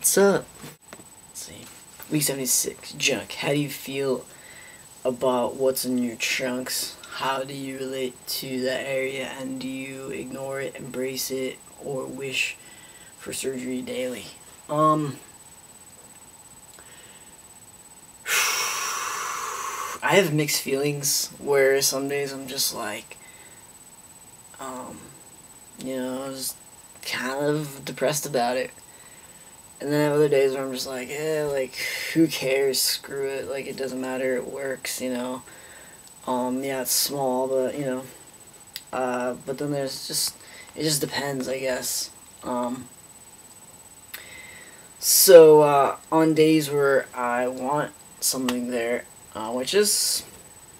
What's up? Let's see. Week 76, junk. How do you feel about what's in your trunks? How do you relate to that area, and do you ignore it, embrace it, or wish for surgery daily? I have mixed feelings where some days I'm just like, just kind of depressed about it. And then I have other days where I'm just like, like, who cares, screw it, like, it doesn't matter, it works, yeah, it's small, but, but then it just depends, I guess. So, on days where I want something there, which is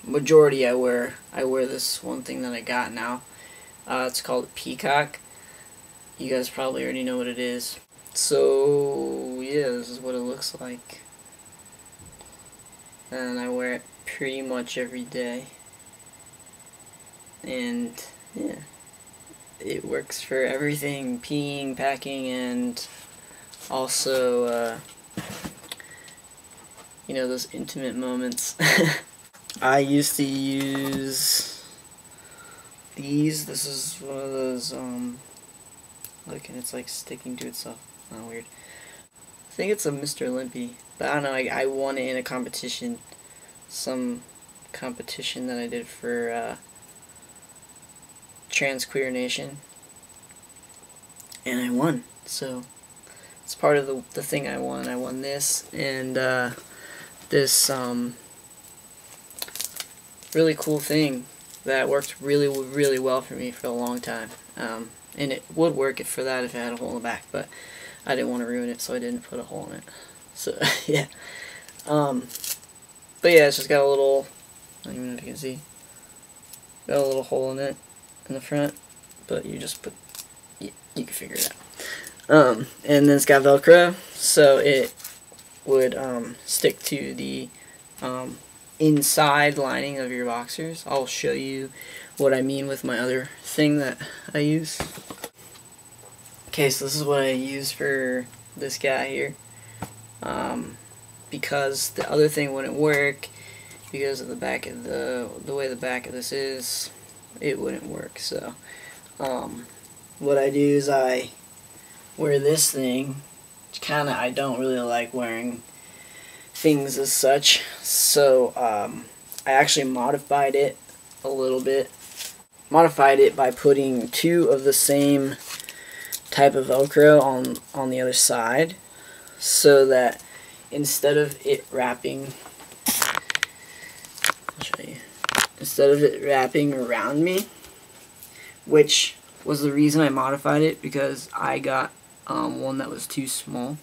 majority, I wear this one thing that I got now. It's called a peacock. You guys probably already know what it is. So, yeah, this is what it looks like. And I wear it pretty much every day. And, yeah, it works for everything, peeing, packing, and also, those intimate moments. I used to use these. This is one of those, look, and it's like sticking to itself. Oh, weird. I think it's a Mr. Limpy, but I don't know, I won it in a competition. Some competition that I did for, Trans Queer Nation. And I won, so it's part of the thing I won. I won this, and, this, really cool thing that worked really, really well for me for a long time. And it would work for that if it had a hole in the back, but I didn't want to ruin it, so I didn't put a hole in it. So, yeah. But yeah, it's just got a little, I don't even know if you can see, got a little hole in it in the front, but you just put, you can figure it out. And then it's got Velcro, so it would stick to the inside lining of your boxers. I'll show you what I mean with my other thing that I use. Okay, so this is what I use for this guy here. Because the other thing wouldn't work because of the back of the way the back of this is, it wouldn't work. So, what I do is I wear this thing. I don't really like wearing things as such, so I actually modified it a little bit. Modified it by putting two of the same type of Velcro on the other side, so that instead of it wrapping, I'll show you, instead of it wrapping around me, which was the reason I modified it, because I got one that was too small.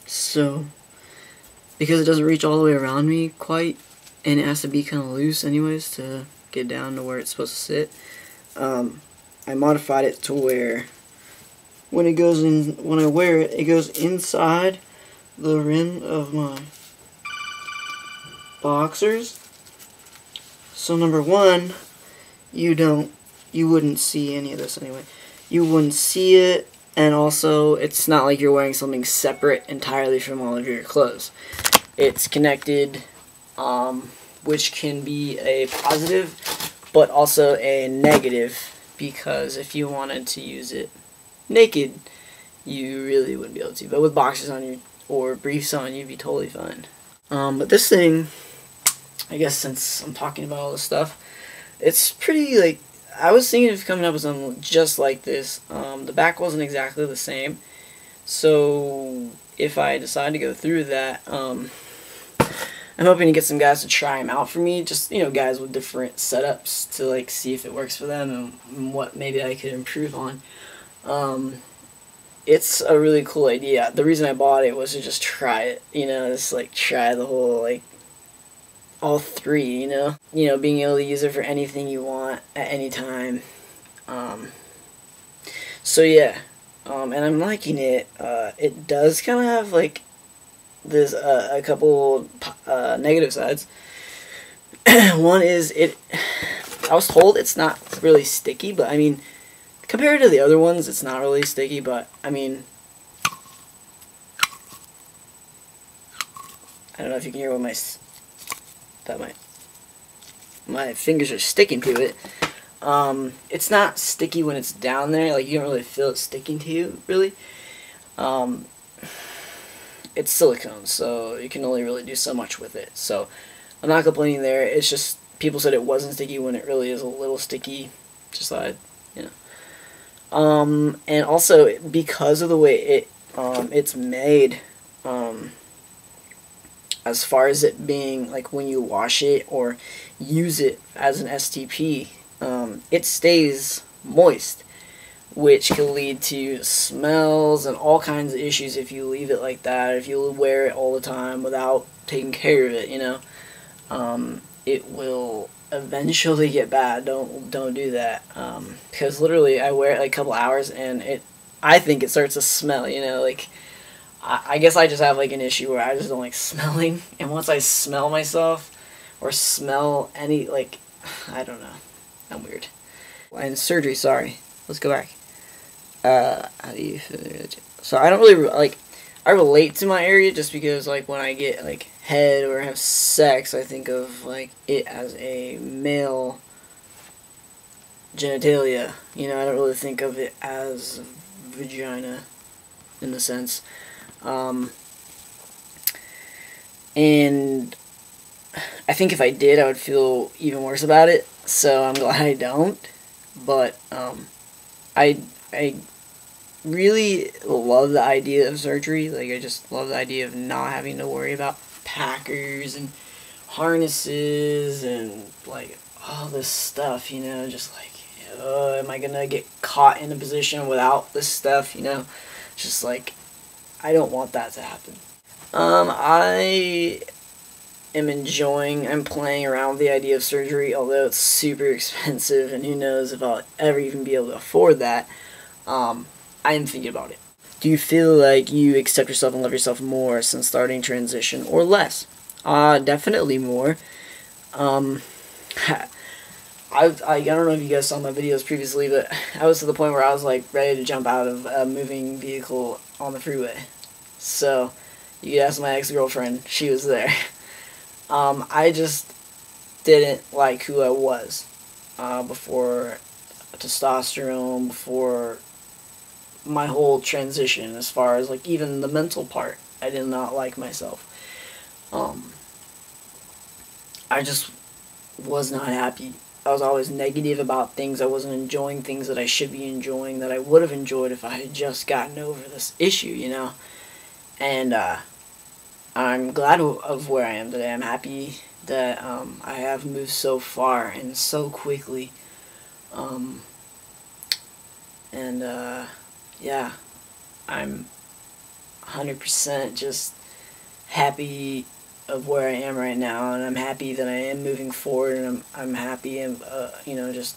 So, because it doesn't reach all the way around me quite, and it has to be kind of loose anyways to get down to where it's supposed to sit, I modified it to where when I wear it, it goes inside the rim of my boxers. So number one, you wouldn't see any of this anyway. You wouldn't see it, and also it's not like you're wearing something separate entirely from all of your clothes. It's connected, which can be a positive, but also a negative, because if you wanted to use it naked, you really wouldn't be able to. But with boxers on you or briefs on, you'd be totally fine. But this thing, I guess since I'm talking about all this stuff, it's pretty, like, I was thinking of coming up with something just like this. The back wasn't exactly the same, so if I decide to go through that, I'm hoping to get some guys to try them out for me, just, guys with different setups, to, like, see if it works for them and what maybe I could improve on. It's a really cool idea. The reason I bought it was to just try it, just, like, try the whole, like, all three, being able to use it for anything you want at any time. So yeah, and I'm liking it. It does kind of have, like, there's a couple negative sides. One is I was told it's not really sticky, but I mean, Compared to the other ones, it's not really sticky, but I mean, I don't know if you can hear what my fingers are sticking to it. It's not sticky when it's down there, like you don't really feel it sticking to you, really. It's silicone, so you can only really do so much with it. So I'm not complaining there. It's just people said it wasn't sticky when it really is a little sticky. Just thought, you know. And also because of the way it's made, as far as it being like when you wash it or use it as an STP, it stays moist, which can lead to smells and all kinds of issues if you leave it like that, if you wear it all the time without taking care of it, you know. It will eventually get bad. Don't do that, because literally I wear it like a couple hours and I think it starts to smell, you know, like I guess I just have like an issue where I just don't like smelling, and once I smell myself or smell any, like, I don't know, I'm weird. And surgery, sorry, let's go back. How do you feel? So I don't really like, I relate to my area just because like when I get like head or have sex, I think of like it as a male genitalia, you know. I don't really think of it as vagina in the sense. And I think if I did, I would feel even worse about it, so I'm glad I don't. But I really love the idea of surgery. Like, I just love the idea of not having to worry about packers and harnesses and like all this stuff, you know, just like, am I gonna get caught in a position without this stuff, you know? Just like, I don't want that to happen. I am playing around with the idea of surgery, although it's super expensive and who knows if I'll ever even be able to afford that. I am thinking about it. Do you feel like you accept yourself and love yourself more since starting transition or less? Definitely more. I don't know if you guys saw my videos previously, but I was to the point where I was like ready to jump out of a moving vehicle on the freeway. So you could ask my ex-girlfriend, she was there. I just didn't like who I was before testosterone, before my whole transition, as far as like even the mental part. I did not like myself. I just was not happy. I was always negative about things. I wasn't enjoying things that I should be enjoying, that I would have enjoyed if I had just gotten over this issue, you know. And I'm glad of where I am today. I'm happy that I have moved so far and so quickly. Yeah, I'm 100% just happy of where I am right now, and I'm happy that I am moving forward, and I'm happy, and you know, just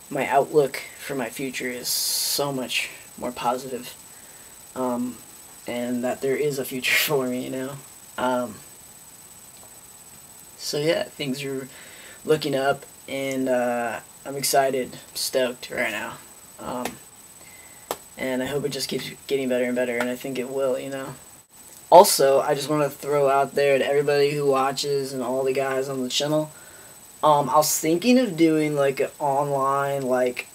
my outlook for my future is so much more positive, and that there is a future for me, you know. So yeah, things are looking up, and I'm excited, stoked right now, and I hope it just keeps getting better and better, and I think it will, you know. Also, I just want to throw out there to everybody who watches and all the guys on the channel, I was thinking of doing like an online like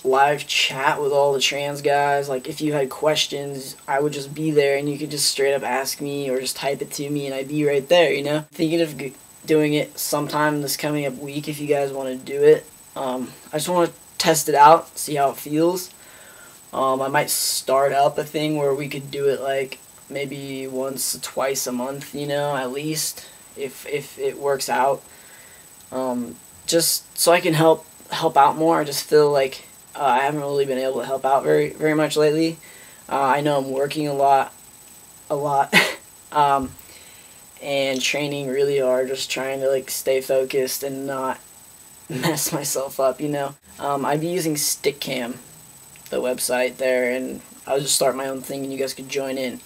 live chat with all the trans guys. Like, if you had questions, I would just be there and you could just straight up ask me or just type it to me and I'd be right there, you know. Thinking of doing it sometime this coming up week if you guys want to do it. I just want to test it out, see how it feels. I might start up a thing where we could do it like maybe once or twice a month, you know, at least, if it works out. Just so I can help out more. I just feel like I haven't really been able to help out very much lately. I know I'm working a lot, and training really hard, just trying to like stay focused and not mess myself up, you know. I'd be using Stickcam, the website there, and I'll just start my own thing and you guys could join in,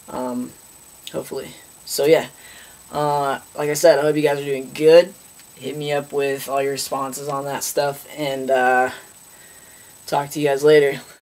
hopefully. So yeah, like I said, I hope you guys are doing good. Hit me up with all your responses on that stuff, and talk to you guys later.